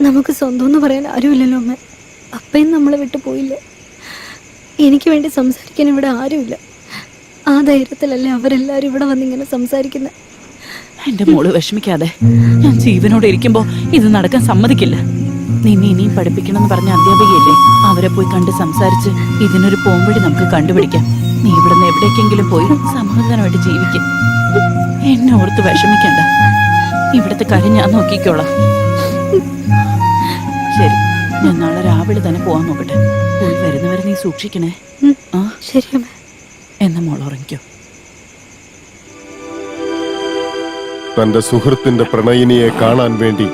നമുക്ക് സ്വന്തം എന്ന് പറയാൻ ആരുമില്ലല്ലോ അമ്മ. അപ്പയും നമ്മളെ വിട്ടു പോയില്ല. എനിക്ക് വേണ്ടി സംസാരിക്കാൻ ഇവിടെ ആരുമില്ല. ആ ധൈര്യത്തിലല്ലേ അവരെല്ലാവരും ഇവിടെ വന്നിങ്ങനെ സംസാരിക്കുന്നത്. എന്റെ മോള് വിഷമിക്കാതെ. ഞാൻ ജീവനോടെ ഇരിക്കുമ്പോ ഇത് നടക്കാൻ സമ്മതിക്കില്ല. നിന്നെ ഇനിയും പഠിപ്പിക്കണമെന്ന് പറഞ്ഞ അധ്യാപികയല്ലേ, അവരെ പോയി കണ്ട് സംസാരിച്ച് ഇതിനൊരു പോംവഴി നമുക്ക് കണ്ടുപിടിക്കാം. നീ ഇവിടുന്ന് എവിടേക്കെങ്കിലും പോയി സമാധാനമായിട്ട് ജീവിക്കും. എന്നെ ഓർത്ത് വിഷമിക്കണ്ട. ഇവിടുത്തെ കാര്യം ഞാൻ നോക്കിക്കോളാം. ശരി, ഞാൻ നാളെ രാവിലെ തന്നെ പോവാൻ നോക്കട്ടെ. പോയി വരുന്നവരെ നീ സൂക്ഷിക്കണേ. ആ ശരി അമ്മ. എന്നാ മോൾ ഉറങ്ങിക്കോ. തന്റെ സുഹൃത്തിന്റെ പ്രണയിനിയെ കാണാൻ വേണ്ടി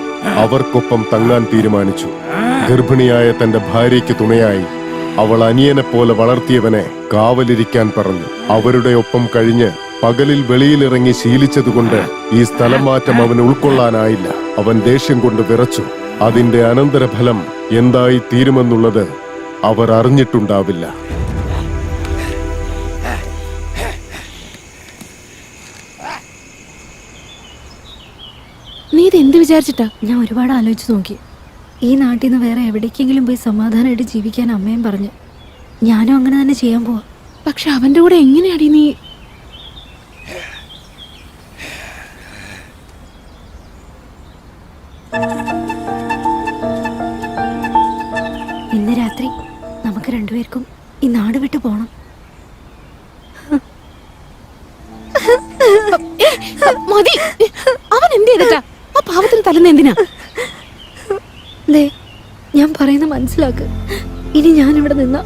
അവർക്കൊപ്പം തങ്ങാൻ തീരുമാനിച്ചു. ഗർഭിണിയായ തന്റെ ഭാര്യയ്ക്ക് തുണയായി അവൾ അനിയനെ പോലെ വളർത്തിയവനെ കാവലിരിക്കാൻ പറഞ്ഞു. അവരുടെ ഒപ്പം കഴിഞ്ഞ് പകലിൽ വെളിയിലിറങ്ങി ശീലിച്ചതുകൊണ്ട് ഈ സ്ഥലം മാറ്റം അവന് ഉൾക്കൊള്ളാനായില്ല. അവൻ ദേഷ്യം കൊണ്ട് വിറച്ചു. അതിന്റെ അനന്തരഫലം എന്തായി തീരുമെന്നുള്ളത് അവർ അറിഞ്ഞിട്ടുണ്ടാവില്ല. നീ ഇത് എന്ത് വിചാരിച്ചിട്ടാ? ഞാൻ ഒരുപാട് ആലോചിച്ച് നോക്കി. ഈ നാട്ടിൽ നിന്ന് വേറെ എവിടേക്കെങ്കിലും പോയി സമാധാനമായിട്ട് ജീവിക്കാൻ അമ്മയും പറഞ്ഞു. ഞാനും അങ്ങനെ തന്നെ ചെയ്യാൻ പോവാ. പക്ഷെ അവന്റെ കൂടെ എങ്ങനെയാടി നീ? ഇന്ന് രാത്രി നമുക്ക് രണ്ടുപേർക്കും ഈ നാട് വിട്ടു പോണം. മതി. അവൻ എന്ത് ചെയ്തിട്ടാ? ആ പാവത്തിന് തല്ലുന്ന എന്തിനാ? ഞാൻ പറയുന്ന മനസ്സിലാക്ക്. ഇനി ഞാൻ ഇവിടെ നിന്ന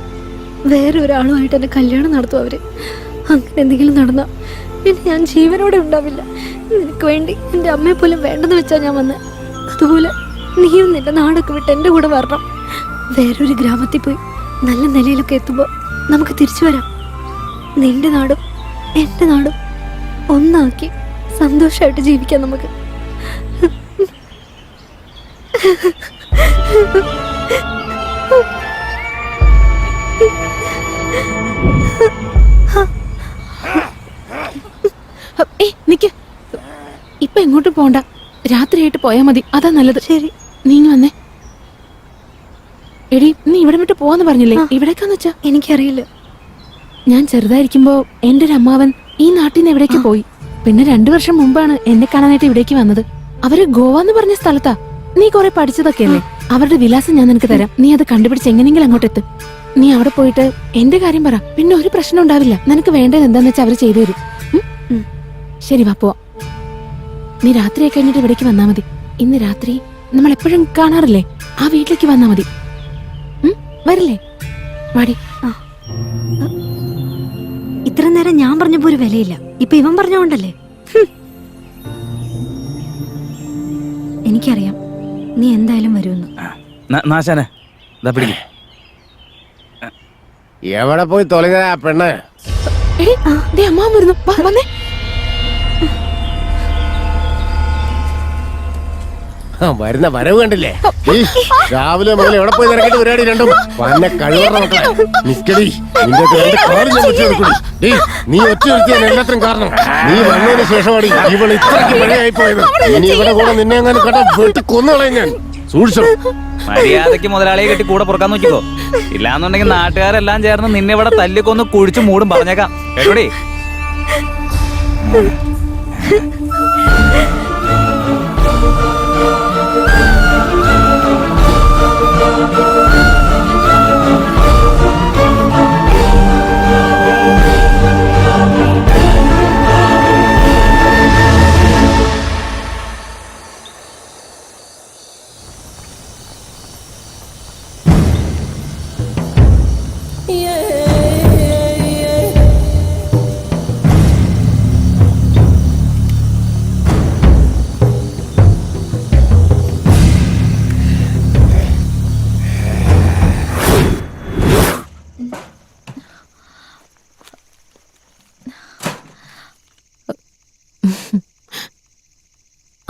വേറെ ഒരാളുമായിട്ട് എന്റെ കല്യാണം നടത്തും അവര്. അങ്ങനെ എന്തെങ്കിലും നടന്ന പിന്നെ ഞാൻ ജീവനോടെ ഉണ്ടാവില്ല. നിനക്ക് വേണ്ടി എന്റെ അമ്മയെ പോലും വേണ്ടെന്ന് വെച്ചാ ഞാൻ വന്ന്. അതുപോലെ നീയും നിന്റെ നാടൊക്കെ വിട്ട് എന്റെ കൂടെ വരണം. വേറൊരു ഗ്രാമത്തിൽ പോയി നല്ല നിലയിലൊക്കെ എത്തുമ്പോൾ നമുക്ക് തിരിച്ചു വരാം. നിന്റെ നാടും എന്റെ നാടും ഒന്നാക്കി സന്തോഷമായിട്ട് ജീവിക്കാം നമുക്ക്. നിക്ക്. ഇപ്പൊ എങ്ങോട്ട് പോണ്ട, രാത്രിയായിട്ട് പോയാ മതി. അതാ നല്ലത്. ശരി, നീ വന്നേ. എടി, നീ ഇവിടെ വിട്ട് പോവാന്ന് പറഞ്ഞില്ലേ? ഇവിടേക്കാന്ന് വെച്ചാ എനിക്കറിയില്ല. ഞാൻ ചെറുതായിരിക്കുമ്പോ എന്റെ ഒരു അമ്മാവൻ ഈ നാട്ടിൽ നിന്ന് എവിടേക്ക് പോയി. പിന്നെ 2 വർഷം മുമ്പാണ് എന്നെ കാണാനായിട്ട് ഇവിടേക്ക് വന്നത്. അവര് ഗോവ എന്ന് പറഞ്ഞ സ്ഥലത്താ. നീ കുറെ പഠിച്ചതൊക്കെയല്ലേ? അവരുടെ വിലാസം ഞാൻ നിനക്ക് തരാം. നീ അത് കണ്ടുപിടിച്ച് എങ്ങനെയെങ്കിലും അങ്ങോട്ട് എത്തും. നീ അവിടെ പോയിട്ട് എന്റെ കാര്യം പറ. പിന്നെ ഒരു പ്രശ്നം ഉണ്ടാവില്ല. നിനക്ക് വേണ്ടത് എന്താന്ന് വെച്ചാൽ അവര് ചെയ്തു തരും. ശരി, വാ പോവാ. നീ രാത്രിയെ കഴിഞ്ഞിട്ട് ഇവിടേക്ക് വന്നാ മതി. ഇന്ന് രാത്രി നമ്മൾ എപ്പോഴും കാണാറില്ലേ, ആ വീട്ടിലേക്ക് വന്നാ മതി. വരില്ലേ? വാടി. ഇത്ര നേരം ഞാൻ പറഞ്ഞപ്പോ ഒരു വിലയില്ല. ഇപ്പൊ ഇവൻ പറഞ്ഞോണ്ടല്ലേ. എനിക്കറിയാം നീ എന്തായാലും വരുമെന്ന്. എവിടെ പോയി തൊലക പെണ്ണ്? അമ്മ വരുന്നു. വന്നേ. വരുന്ന വരവ് കണ്ടില്ലേ? രാവിലെ മുതൽ എവിടെ പോയി നിറക്കിട്ട് പരിപാടി രണ്ടും പന്നെ കഴിവറ മക്കളെ. നിക്കടി, നിന്റെ 2 കാല് ഞാൻ വെച്ചെടുക്കൂടി. നീ ഒറ്റ ഒരുത്തിയാണ് എല്ലാത്തിനും കാരണം. നീ വന്നതിന് ശേഷമാണ് ഇവൾ ഇത്രയ്ക്ക് മഴയായി പോയത്. ഇനി ഇവടെ കൂടെ നിന്നെ എങ്ങനെ കേട്ടാ വെട്ടി കൊന്നുകളയും ഞാൻ. സൂക്ഷിച്ചോ. മര്യാദയ്ക്ക് മുതലാളിയെ കെട്ടി കൂടെ പുറക്കാൻ നോക്കിക്കോ. ഇല്ലാന്നുണ്ടെങ്കിൽ നാട്ടുകാരെല്ലാം ചേർന്ന് നിന്നെ ഇവിടെ തല്ലിക്കൊന്ന് കുഴിച്ചു മൂടും. പറഞ്ഞേക്കാം കേട്ടോടി.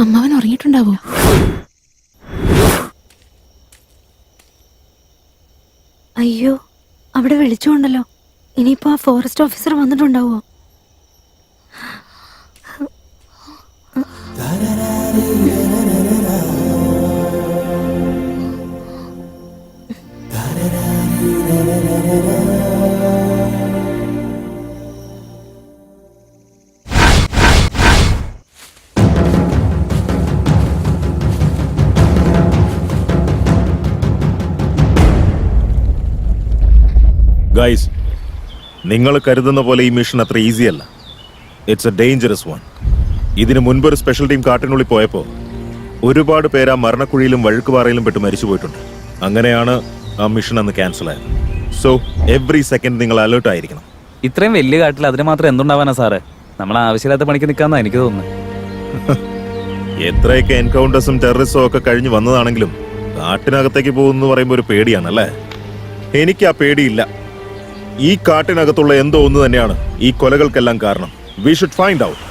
അമ്മാവൻ ഉറങ്ങിയിട്ടുണ്ടാവോ? അയ്യോ, അവിടെ വിളിച്ചോണ്ടല്ലോ. ഇനിയിപ്പോ ആ ഫോറസ്റ്റ് ഓഫീസർ വന്നിട്ടുണ്ടാവോ? ഗൈസ്, നിങ്ങൾ കരുതുന്ന പോലെ ഈ മിഷൻ അത്ര ഈസി അല്ല. It's A dangerous one. ഇതിനു മുൻപ് ഒരു സ്പെഷ്യൽ ടീം കാട്ടിനുള്ളിൽ പോയപ്പോൾ ഒരുപാട് പേര് ആ മരണക്കുഴിയിലും വഴുക്കുപാറയിലും പെട്ട് മരിച്ചു പോയിട്ടുണ്ട്. അങ്ങനെയാണ് ആ മിഷൻ അന്ന് ക്യാൻസൽ ആയത്. സോ എവറി സെക്കൻഡ് നിങ്ങൾ അലേർട്ട് ആയിരിക്കണം. ഇത്രയും വലിയ കാട്ടിൽ അതിന് മാത്രം എന്തുണ്ടാവാനാ സാറേ? നമ്മൾ ആവശ്യമില്ലാത്ത പണിക്ക് നിൽക്കാന്നാ എനിക്ക് തോന്നുന്നത്. എത്രയൊക്കെ എൻകൗണ്ടേഴ്സും ടെററിസവും ഒക്കെ കഴിഞ്ഞ് വന്നതാണെങ്കിലും കാട്ടിനകത്തേക്ക് പോകുന്നു പറയുമ്പോൾ ഒരു പേടിയാണല്ലേ? എനിക്ക് ആ പേടിയില്ല. ഈ കാട്ടിനകത്തുള്ള എന്തോ ഒന്ന് തന്നെയാണ് ഈ കൊലകൾക്കെല്ലാം കാരണം. We should find out.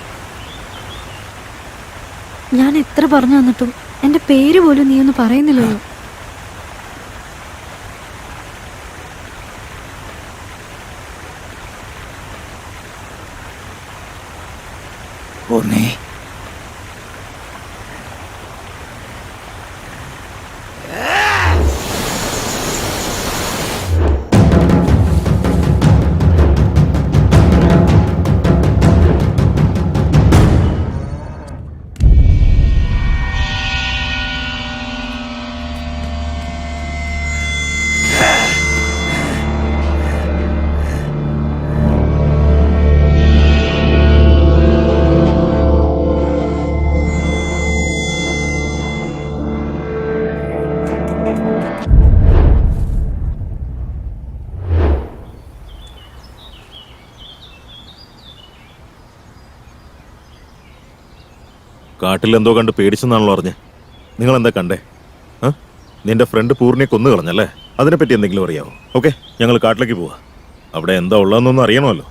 ഞാൻ എത്ര പറഞ്ഞു തന്നിട്ടും എന്റെ പേര് പോലും നീ ഒന്ന് പറയുന്നില്ലല്ലോ. കാട്ടിൽ എന്തോ കണ്ട് പേടിച്ചെന്നാണല്ലോ അറിഞ്ഞ്. നിങ്ങൾ എന്താ കണ്ടേ? നിന്റെ ഫ്രണ്ട് പൂർണിയെ കൊന്നു കളഞ്ഞല്ലേ? അതിനെപ്പറ്റി എന്തെങ്കിലും അറിയാവോ? ഓക്കെ, ഞങ്ങൾ കാട്ടിലേക്ക് പോവാ. അവിടെ എന്താ ഉള്ളതെന്നൊന്നും അറിയണമല്ലോ.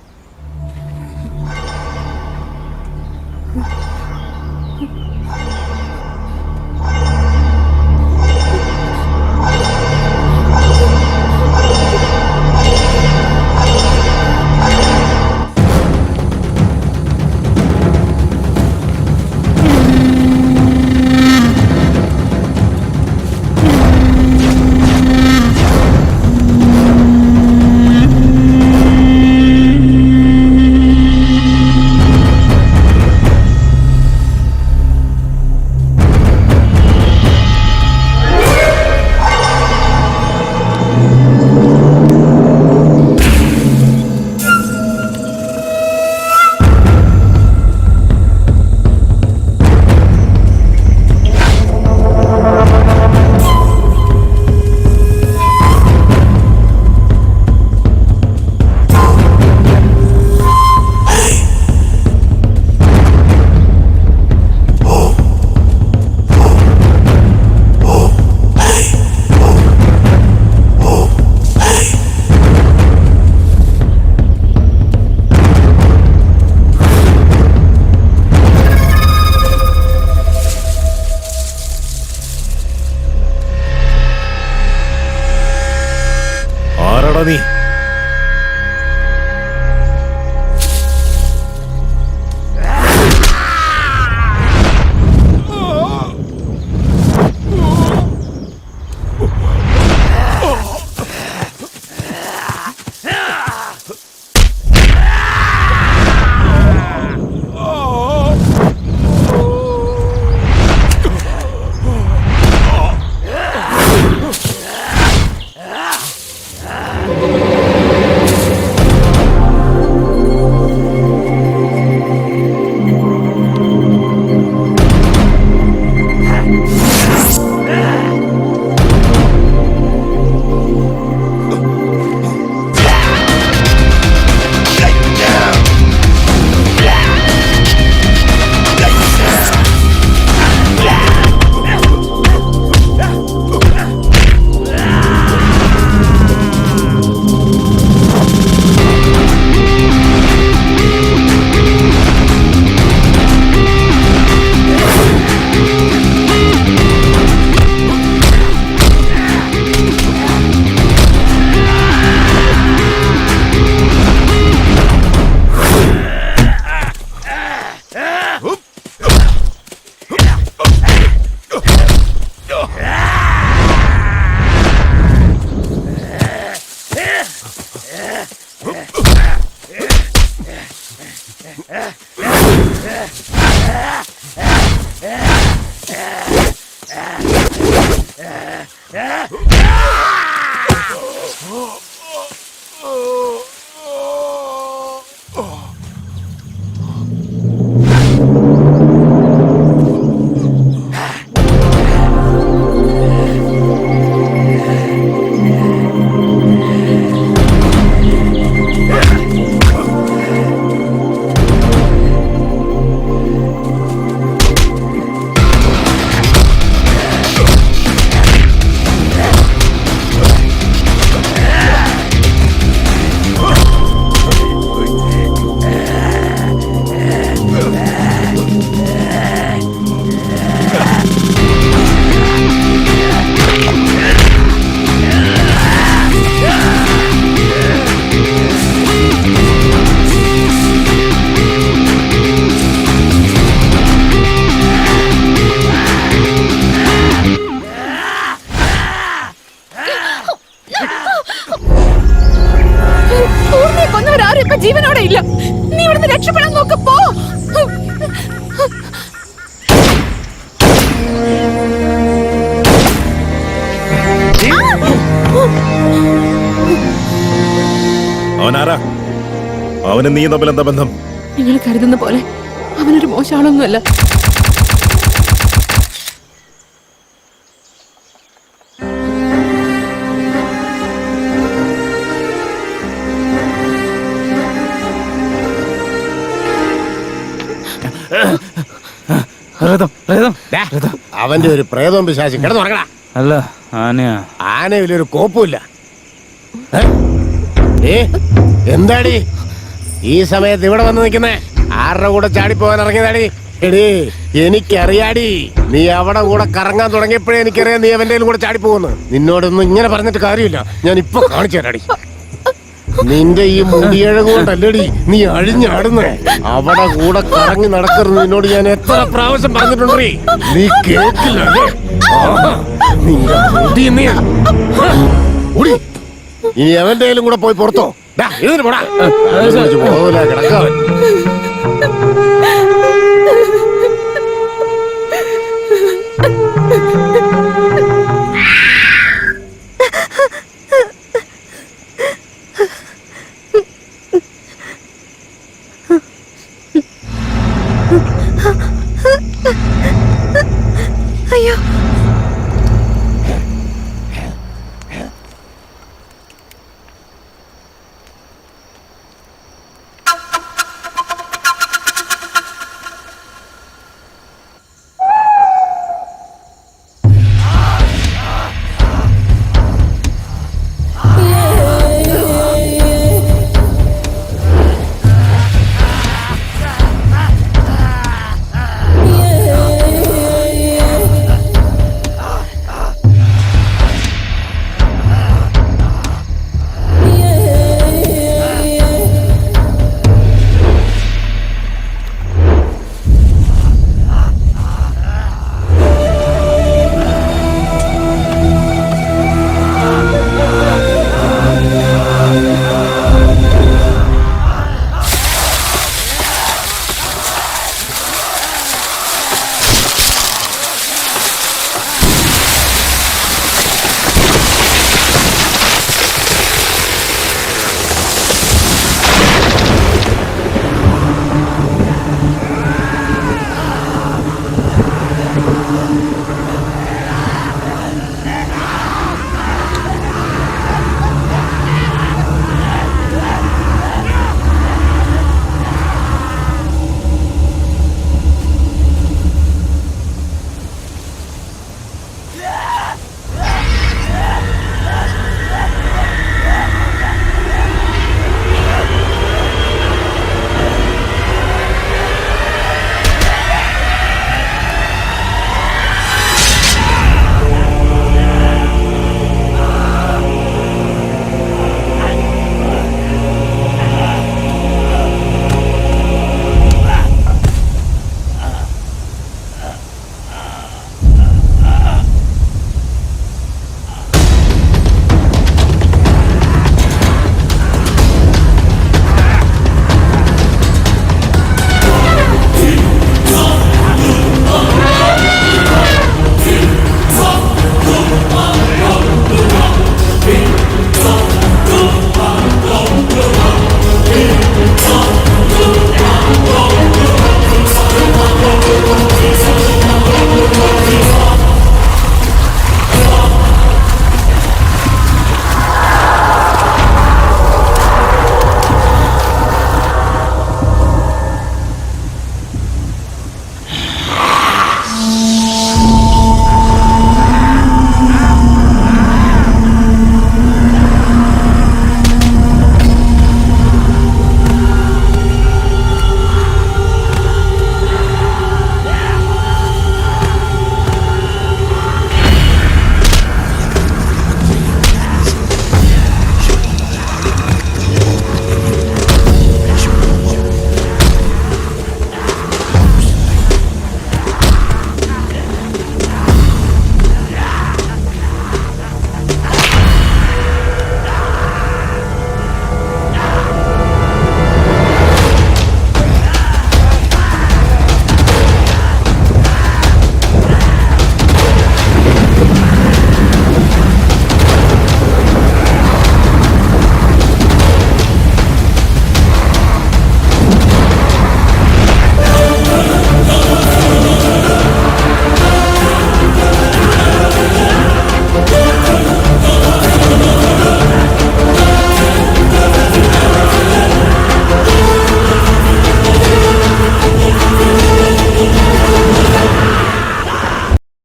നീ പൂർണ്ണയെ കൊന്നവരാരും ഇപ്പൊ ജീവനോടെ ഇല്ല. നീ ഇവിടുന്ന് രക്ഷപ്പെടാൻ നോക്ക്, പോ. അവനാരാ? അവനും നീ തമ്മിൽ എന്താ ബന്ധം? നിങ്ങൾ കരുതുന്ന പോലെ അവനൊരു മോശം ആളൊന്നുമല്ല. അവന്റെ ഒരു പ്രേതവും പിശാചും കിടന്നുറങ്ങടാ. അല്ല ആനയാ. ആന വലിയൊരു കോപ്പുമില്ല. എന്താടി ഈ സമയത്ത് ഇവിടെ വന്ന് നിൽക്കുന്നേ? ആരുടെ കൂടെ ചാടിപ്പോവാൻ ഇറങ്ങിയതാടി? എടീ, എനിക്കറിയാടി, നീ അവിടെ കൂടെ കറങ്ങാൻ തുടങ്ങിയപ്പോഴേ എനിക്കറിയാം നീ അവന്റെ കൂടെ ചാടിപ്പോകുന്നു. നിന്നോടൊന്നും ഇങ്ങനെ പറഞ്ഞിട്ട് കാര്യമില്ല. ഞാൻ ഇപ്പൊ കാണിച്ചു തരാടി. നിന്റെ ഈ മുടിയഴക് കൊണ്ടല്ലടി നീ അഴിഞ്ഞാടുന്നേ. അവിടെ കൂടെ കറങ്ങി നടക്കരുത് നിന്നോട് ഞാൻ എത്ര പ്രാവശ്യം പറഞ്ഞിട്ടുണ്ടീ. നീ കേട്ടില്ലല്ലേ? നിന്റെ മുടി നീ ഓടി. ഇനി അവന്റെ കൂടെ പോയി പുറത്തോ. ഇതിന് പോടാ. പോകില്ല, കിടക്കാവൻ.